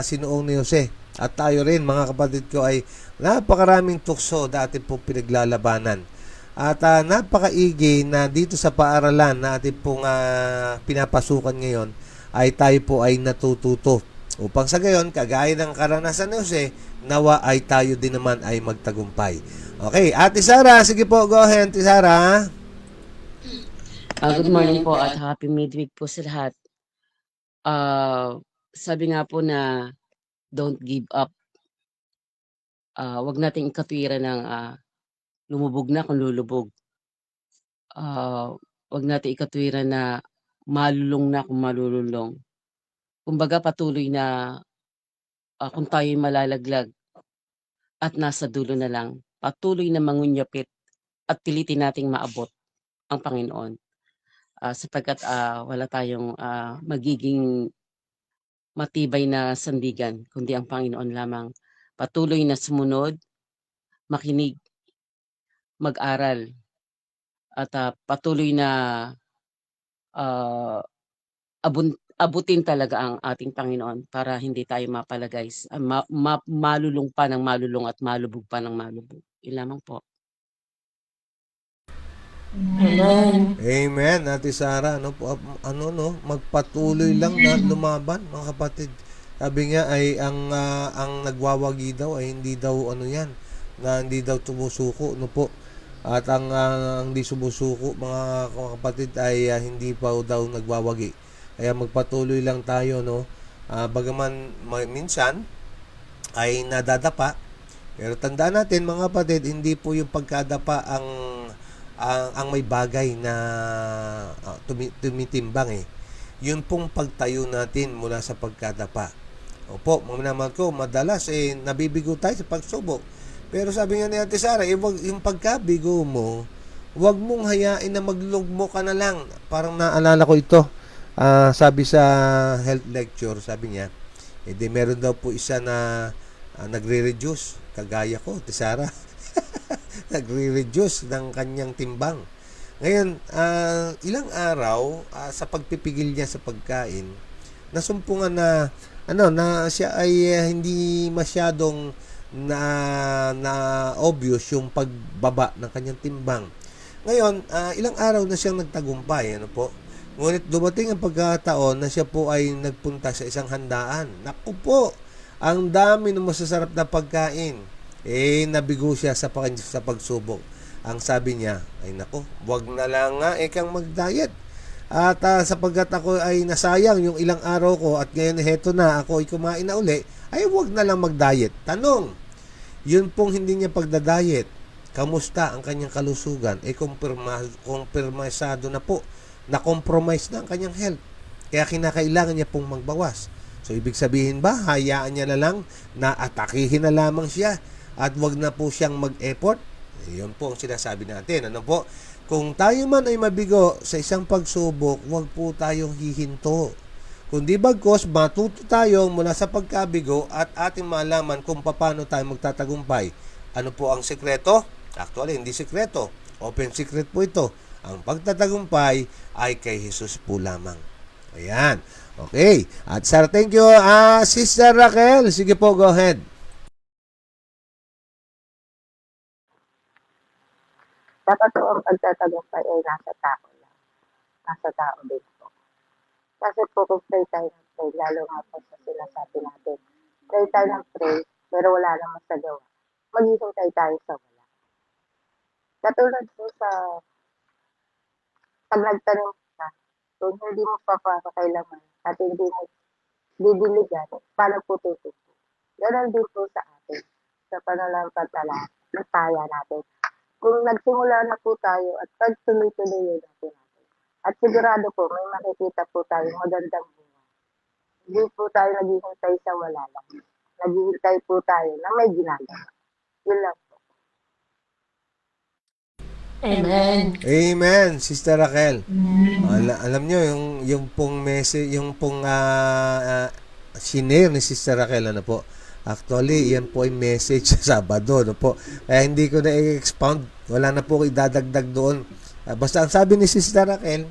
sinuong ni Jose. At tayo rin, mga kapatid ko, ay napakaraming tukso na atin pong pinaglalabanan. At napakaigi na dito sa paaralan na atin pong pinapasukan ngayon, ay tayo po ay natututo. Upang sa gayon, kagaya ng karanasan ni Jose, nawa ay tayo din naman ay magtagumpay. Okay, Ate Sara, sige po, go ahead, Ate Sara. Good morning po at happy midweek po sa lahat. Sabi nga po na don't give up. Wag nating ikatwiran ng lumubog na kung lulubog. Wag nating ikatwiran na malulong na kung malululong. Kumbaga patuloy na, kung tayo'y malalaglag at nasa dulo na lang, patuloy na mangunyapit at pilitin nating maabot ang Panginoon. Sapagkat, wala tayong, magiging matibay na sandigan kundi ang Panginoon lamang. Patuloy na sumunod, makinig, mag-aral at, patuloy na, ah, abutin talaga ang ating Panginoon para hindi tayo mapalagay malulung pa ng malulung at malubog pa ng malubog. Yun lamang po. Amen. Amen, Ate Sara. Magpatuloy lang na lumaban, mga kapatid. Sabi nga ay ang nagwawagi daw ay hindi daw na hindi daw sumusuko, no po. At ang hindi sumusuko, mga kapatid, ay hindi pa daw nagwawagi. Kaya magpatuloy lang tayo, no. Bagaman minsan ay nadadapa, pero tandaan natin, mga kapatid, hindi po yung pagkadapa ang may bagay na tumitimbang eh. Yun pong pagtayo natin mula sa pagkadapa. Opo, mga naman ko, madalas nabibigo tayo sa pagsubok. Pero sabi nga ni Ate Sara, yung pagkabigo mo, huwag mong hayain na maglugmo ka na lang. Parang naalala ko ito. Sabi sa health lecture, sabi niya, meron daw po isa na nagre-reduce. Kagaya ko, Ate Sara. Nagre-reduce ng kanyang timbang. Ngayon, ilang araw sa pagpipigil niya sa pagkain, nasumpungan na siya ay hindi masyadong na obvious yung pagbaba ng kanyang timbang. Ngayon, ilang araw na siyang nagtagumpay, po. Ngunit dumating ang pagkataon na siya po ay nagpunta sa isang handaan. Naku po, ang dami ng masasarap na pagkain. Nabigo siya sa pagsubok. Ang sabi niya, ay nako, wag na lang nga kang mag-diet. At sapagkat ako ay nasayang yung ilang araw ko at ngayon heto na ako ay kumain na uli, ay wag na lang mag-diet. Tanong, yun pong hindi niya pagda-diet, kamusta ang kanyang kalusugan? Kumpirmasado na po, na-compromise na ang kanyang health. Kaya kinakailangan niya pong magbawas. So, ibig sabihin ba, hayaan niya na lang na atakihin na lamang siya at wag na po siyang mag-effort? Yun po ang sinasabi natin. Ano po? Kung tayo man ay mabigo sa isang pagsubok, wag po tayong hihinto. Kundi bagkos, matuto tayo mula sa pagkabigo at ating malaman kung paano tayo magtatagumpay. Ano po ang sekreto? Actually, hindi sekreto. Open secret po ito. Ang pagtatagumpay ay kay Jesus po lamang. Ayan. Okay. At sir, thank you. Sister Raquel, sige po, go ahead. Dapat po ang pagtatagumpay ay nasa tao lang. Nasa tao din po. Kasi po kung pray tayo ng pray, lalo nga po sa sinasabi natin, pray tayo ng pray, pero wala naman sa gawa. Maghihintay tayo sa wala. Katulad po sa pag nagtanim ka, kung hindi mo pa kailangan at hindi mo didiligan, paano po tutupo? Ganon din po sa atin, sa pananampalataya natin. Kung nagsimula na po tayo at pag tuloy-tuloy natin. At sigurado po, may makikita po tayo magandang buhay. Hindi po tayo naghihintay sa wala lang. Naghihintay po tayo na may ginagawa. Yun lang po. Amen. Amen, Sister Raquel. Alam nyo, yung pong message, yung pong shinare ni Sister Raquel, ano po, actually, yan po ay message sa Sabado, no po. Kaya hindi ko na i-expound, wala na po ko idadagdag doon. Basta ang sabi ni Sister Raquel,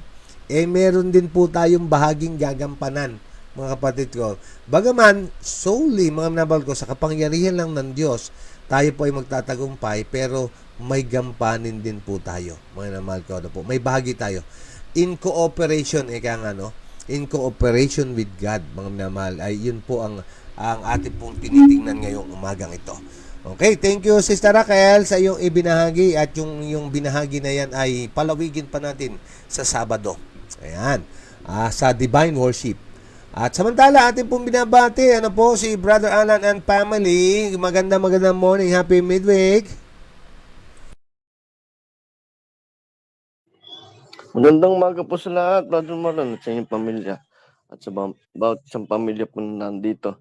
meron din po tayong bahaging gagampanan, mga kapatid ko. Bagaman, solely, mga minabal ko, sa kapangyarihan lang ng Diyos, tayo po ay magtatagumpay, pero may gampanin din po tayo, mga minamahal ko. Po. May bahagi tayo. In cooperation, in cooperation with God, mga minamahal, ay yun po ang ating pong tinitingnan ngayong umagang ito. Okay, thank you Sister Raquel sa iyong ibinahagi at yung binahagi na yan ay palawigin pa natin sa Sabado. Ayan, sa Divine Worship. At samantala, ating pong binabati, si Brother Alan and family. Magandang morning, happy midweek. Magandang umaga po sa lahat, Brother Marlon, at sa inyong pamilya. at sa bawat isang pamilya po na nandito.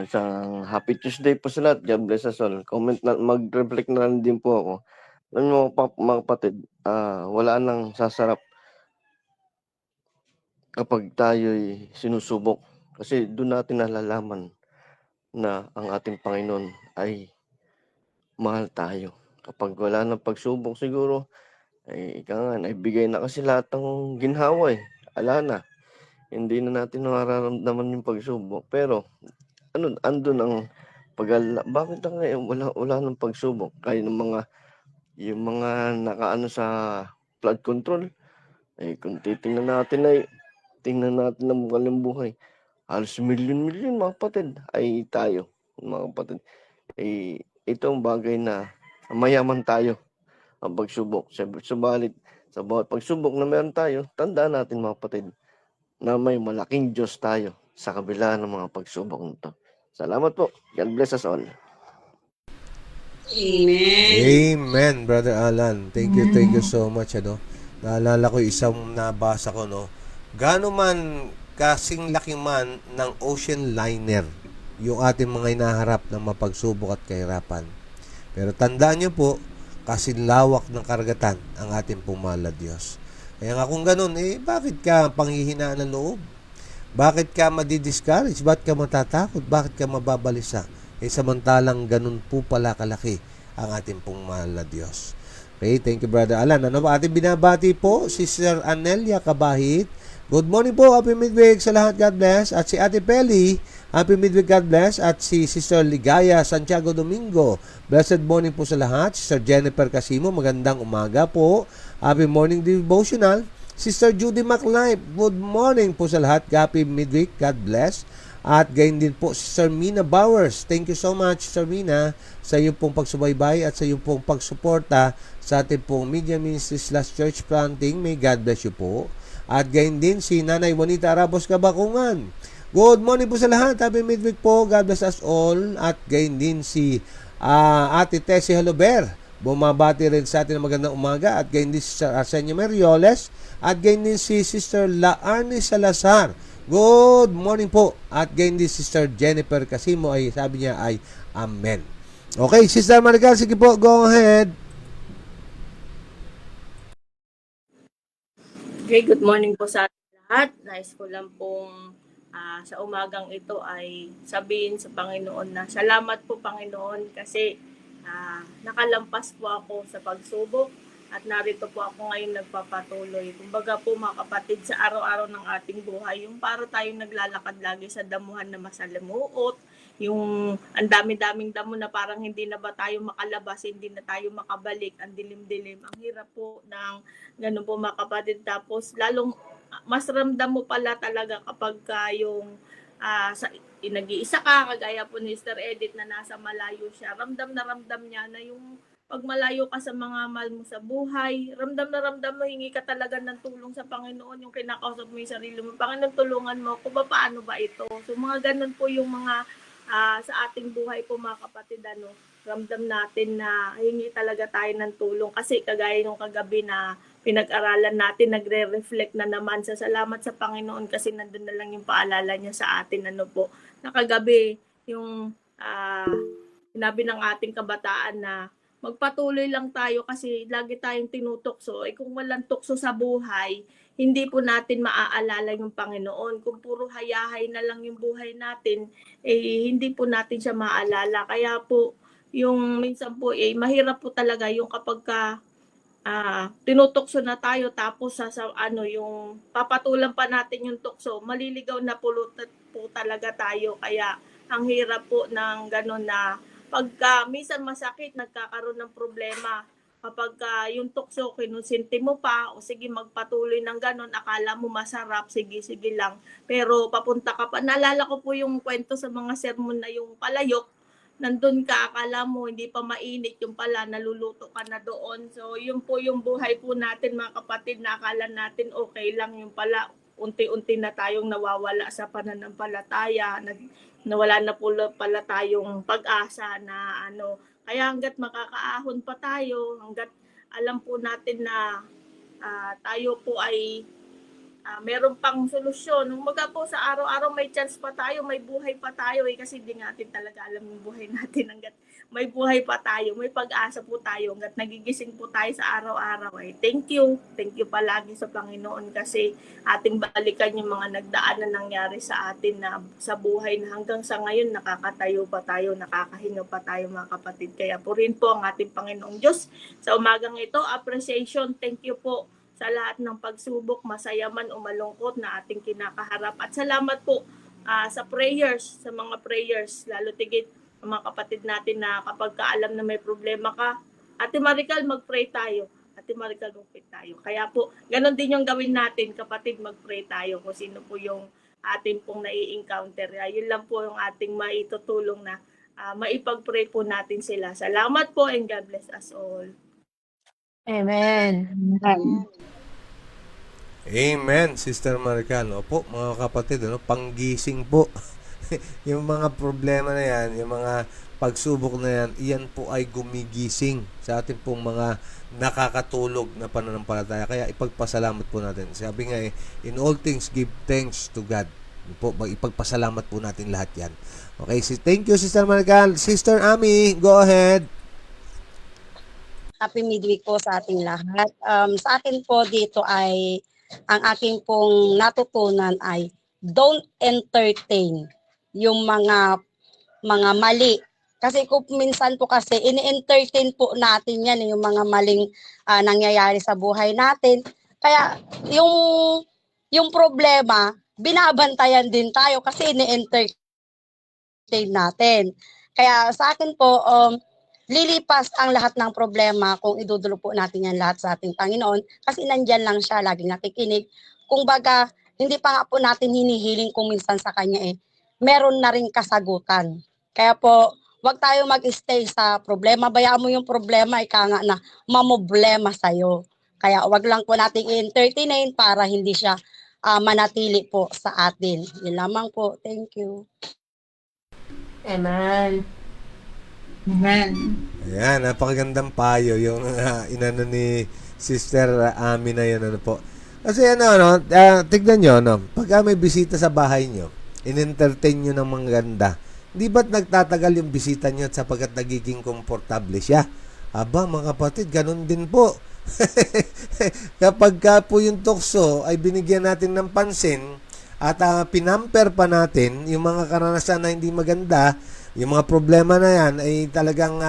Isang happy Tuesday po sa lahat. God bless us all. Mag-reflect na lang din po ako. Alam mo mga kapatid, wala nang sasarap kapag tayo'y sinusubok. Kasi doon natin nalalaman na ang ating Panginoon ay mahal tayo. Kapag wala ng pagsubok siguro, ika nga, naibigay na kasi lahat ng ginhawa Ala na. Hindi na natin nararamdaman yung pagsubok. Pero, andun ang bakit na ngayon wala ng pagsubok? Kaya yung mga nakaano sa flood control, kung tingnan natin ang walang buhay. Halos milyon-milyon mga kapatid ay tayo, mga kapatid. Ito ang bagay na mayaman tayo ang pagsubok. Subalit, sa bawat pagsubok na meron tayo, tandaan natin mga kapatid, na may malaking Diyos tayo sa kabila ng mga pagsubok nito. Salamat po. God bless us all. Amen. Amen, Brother Alan. Thank you so much. Naalala ko isang nabasa ko, gaano man kasing laki man ng ocean liner yung ating mga inaharap ng mapagsubok at kahirapan. Pero tandaan nyo po, kasi lawak ng karagatan ang ating mahal na Diyos. Kaya nga kung ganun, bakit ka panghihinaan ng loob? Bakit ka madidiscourage? Bakit ka matatakot? Bakit ka mababalisa? Samantalang ganun po pala kalaki ang ating mahal na Diyos. Okay, thank you, Brother Alan. Ano ba ating binabati po? Si Sir Anelia Kabahit. Good morning po, happy midweek sa lahat, God bless. At si Ate Peli, happy midweek, God bless. At si Sister Ligaya Santiago Domingo, blessed morning po sa lahat. Sister Jennifer Casimo, magandang umaga po. Happy morning devotional. Sister Judy MacLife, good morning po sa lahat. Happy midweek, God bless. At gayon din po si Sister Mina Bowers. Thank you so much, Sister Mina, sa iyong pong pagsubaybay at sa iyong pong pagsuporta sa ating pong Media Ministries /Church Planting. May God bless you po. At gayon din si Nanay Juanita Arabos Kabakungan. Good morning po sa lahat. Happy midweek po. God bless us all. At gayon din si Ate Tessie Halober. Bumabati rin sa atin ng magandang umaga. At gayon din si Sister Arsenio Merioles. At gayon din si Sister Laarni Salazar. Good morning po. At gayon din si Sister Jennifer Casimo ay sabi niya ay Amen. Okay, Sister Marical, sige po, go ahead. Okay, good morning po sa lahat. Nais ko lang pong sa umagang ito ay sabihin sa Panginoon na salamat po Panginoon kasi nakalampas po ako sa pagsubok at narito po ako ngayon nagpapatuloy. Kumbaga po mga kapatid, sa araw-araw ng ating buhay, yung para tayong naglalakad lagi sa damuhan na masalimuot, yung ang dami-daming damo na parang hindi na ba tayo makalabas, hindi na tayo makabalik, ang dilim-dilim. Ang hirap po ng ganun po mga kapatid. Tapos lalong mas ramdam mo pala talaga kapag yung nag-iisa ka, kagaya po ni Mr. Edith na nasa malayo siya. Ramdam na ramdam niya na yung pag malayo ka sa mga mahal mo sa buhay, ramdam na ramdam mo, hingi ka talaga ng tulong sa Panginoon, yung kinakausap mo yung sarili mo, Panginoon tulungan mo ako, paano ba ito? So mga ganun po yung mga sa ating buhay po mga kapatid, ramdam natin na hingi talaga tayo ng tulong kasi kagaya nung kagabi na pinag-aralan natin, nagre-reflect na naman sa salamat sa Panginoon kasi nandun na lang yung paalala niya sa atin, na kagabi yung sinabi ng ating kabataan na magpatuloy lang tayo kasi lagi tayong tinutokso. Kung walang tukso sa buhay, hindi po natin maaalala yung Panginoon. Kung puro hayahay na lang yung buhay natin, hindi po natin siya maaalala. Kaya po, yung minsan po, mahirap po talaga yung kapag tinutokso na tayo tapos yung papatulan pa natin yung tukso, maliligaw na po talaga tayo. Kaya ang hirap po ng gano'n na pagka minsan masakit, nagkakaroon ng problema. Kapag yung tukso, kinusinti mo pa, o sige magpatuloy ng gano'n, akala mo masarap, sige lang. Pero papunta ka pa. Naalala ko po yung kwento sa mga sermon na yung palayok, nandun ka, akala mo hindi pa mainit, yung pala naluluto ka na doon. So yun po yung buhay po natin mga kapatid, na akala natin okay lang, yung pala unti-unti na tayong nawawala sa pananampalataya, nawala na po pala tayong pag-asa na kaya hanggat makakaahon pa tayo, hanggat alam po natin na tayo po ay meron pang solusyon. Umaga po sa araw-araw may chance pa tayo, may buhay pa tayo kasi hindi natin talaga alam yung buhay natin hanggat may buhay pa tayo, may pag-asa po tayo hanggat nagigising po tayo sa araw-araw. Thank you palagi sa Panginoon kasi ating balikan yung mga nagdaan na nangyari sa atin na sa buhay na hanggang sa ngayon nakakatayo pa tayo, nakakahinga pa tayo mga kapatid. Kaya po rin po ang ating Panginoong Diyos sa umagang ito, appreciation, thank you po sa lahat ng pagsubok, masaya man o malungkot na ating kinakaharap. At salamat po sa prayers, sa mga prayers, lalo tigit ang mga kapatid natin na kapag kaalam na may problema ka, Ate Marical, mag-pray tayo. Ate Marical, mag-pray tayo. Kaya po, ganun din yung gawin natin, kapatid, mag-pray tayo kung sino po yung ating pong nai-encounter. Yun lang po yung ating maitutulong na maipag-pray po natin sila. Salamat po and God bless us all. Amen. Amen, Sister Marical. Opo, mga kapatid, panggising po. Yung mga problema na yan, yung mga pagsubok na yan, iyan po ay gumigising sa ating pong mga nakakatulog na pananampalataya. Kaya ipagpasalamat po natin. Sabi nga in all things give thanks to God. Po, ipagpasalamat po natin lahat yan. Okay, thank you, Sister Marical. Sister Ami, go ahead. Happy midweek po sa ating lahat. Sa akin po dito ay, ang aking pong natutunan ay, don't entertain yung mga mali. Kasi kung minsan po kasi, ini-entertain po natin yan, yung mga maling nangyayari sa buhay natin. Kaya yung problema, binabantayan din tayo kasi ini-entertain natin. Kaya sa akin po, lilipas ang lahat ng problema kung idudulog po natin yan lahat sa ating Panginoon kasi nandyan lang siya, laging nakikinig. Kung baga, hindi pa nga po natin hinihiling kung minsan sa Kanya meron na rin kasagutan. Kaya po, wag tayo mag-stay sa problema. Bayaan mo yung problema, ika nga na mamoblema sa'yo. Kaya wag lang po nating i-entertain para hindi siya manatili po sa atin. Yun lamang po. Thank you. Amen. Amen. Ayan, napakagandang payo yung inano ni Sister Ami na yun, po. Kasi tignan nyo, pag may bisita sa bahay nyo, in-entertain nyo ng mga ganda, di ba't nagtatagal yung bisita nyo at sapagkat nagiging komportable siya? Aba, mga kapatid, ganun din po. Kapag po yung tukso ay binigyan natin ng pansin at pinamper pa natin yung mga karanasan na hindi maganda, yung mga problema na yan ay talagang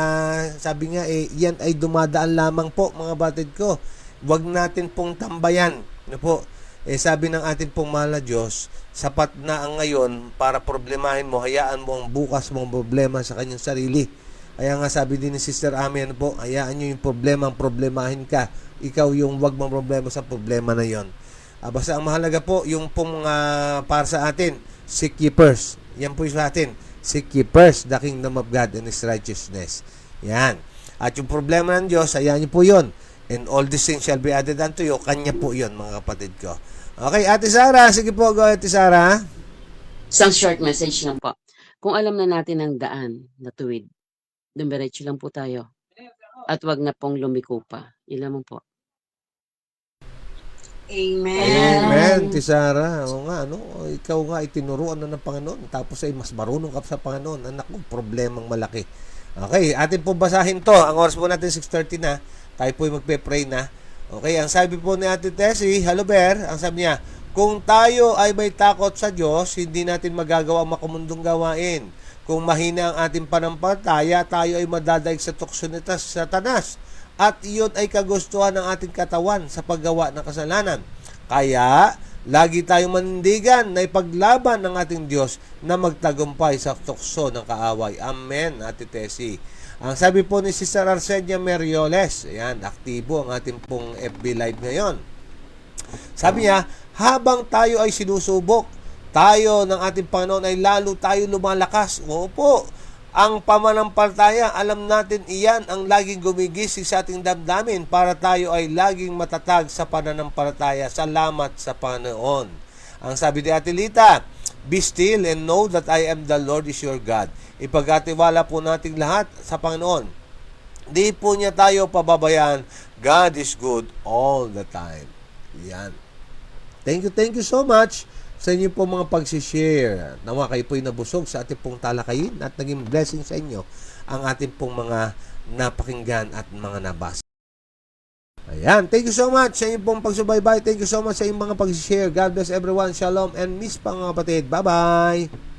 sabi nga yan ay dumadaan lamang po, mga batid ko. Huwag natin pong tambayan. Po? Sabi ng ating pong mahal na Diyos, sapat na ang ngayon para problemahin mo, hayaan mo ang bukas mong problema sa kanyang sarili. Kaya nga sabi din ni Sister Ami, po, hayaan nyo yung problema, ang problemahin ka. Ikaw yung wag mong problema sa problema na yon. Basta ang mahalaga po, yung pong para sa atin, seek ye first. Yan po yung sa atin. Seek ye first the kingdom of God and His righteousness. Yan. At yung problema ng Diyos, hayaan nyo po yon. And all these things shall be added unto you. Kanya po yon, mga kapatid ko. Okay, Ate Sara. Sige po, go Ate Sara. Isang short message lang po. Kung alam na natin ang daan na tuwid, dumiretso lang po tayo. At wag na pong lumiko pa. Yun lamang po. Amen. Amen, Tisara. O nga, ikaw nga itinuruan na ng Panginoon. Tapos ay mas marunong ka sa Panginoon. Anak ko, problemang malaki. Okay, atin po basahin to. Ang oras po natin 6:30 na. Tayo po magpe-pray na. Okay, ang sabi po ni Ate Tessie, hello Ber, ang sabi niya, kung tayo ay may takot sa Diyos, hindi natin magagawa ang makamundong gawain. Kung mahina ang ating panampalataya, tayo ay madadaig sa tukso ni Satanas. At iyon ay kagustuhan ng ating katawan sa paggawa ng kasalanan. Kaya, lagi tayong manindigan na ipaglaban ng ating Diyos na magtagumpay sa tukso ng kaaway. Amen, Ate Tessie. Ang sabi po ni Sister Arcenia Merioles, ayan, aktibo ang ating pong FB Live ngayon. Sabi niya, habang tayo ay sinusubok, tayo ng ating Panginoon ay lalo tayo lumalakas. Opo, ang pananampalataya, alam natin iyan ang laging gumigising sa ating damdamin para tayo ay laging matatag sa pananampalataya. Salamat sa Panginoon. Ang sabi ni Ate Lita, be still and know that I am the Lord is your God. Ipagkatiwala po natin lahat sa Panginoon. Di po niya tayo pababayaan. God is good all the time. Yan. Thank you so much sa inyo po mga pagsishare. Nawa kayo po'y nabusog sa ating pong talakayin at naging blessing sa inyo ang ating pong mga napakinggan at mga nabasa. Ayan, thank you so much sa inyong pong pagsubaybay. Thank you so much sa inyong mga pag-share. God bless everyone. Shalom and miss pa mga kapatid. Bye-bye!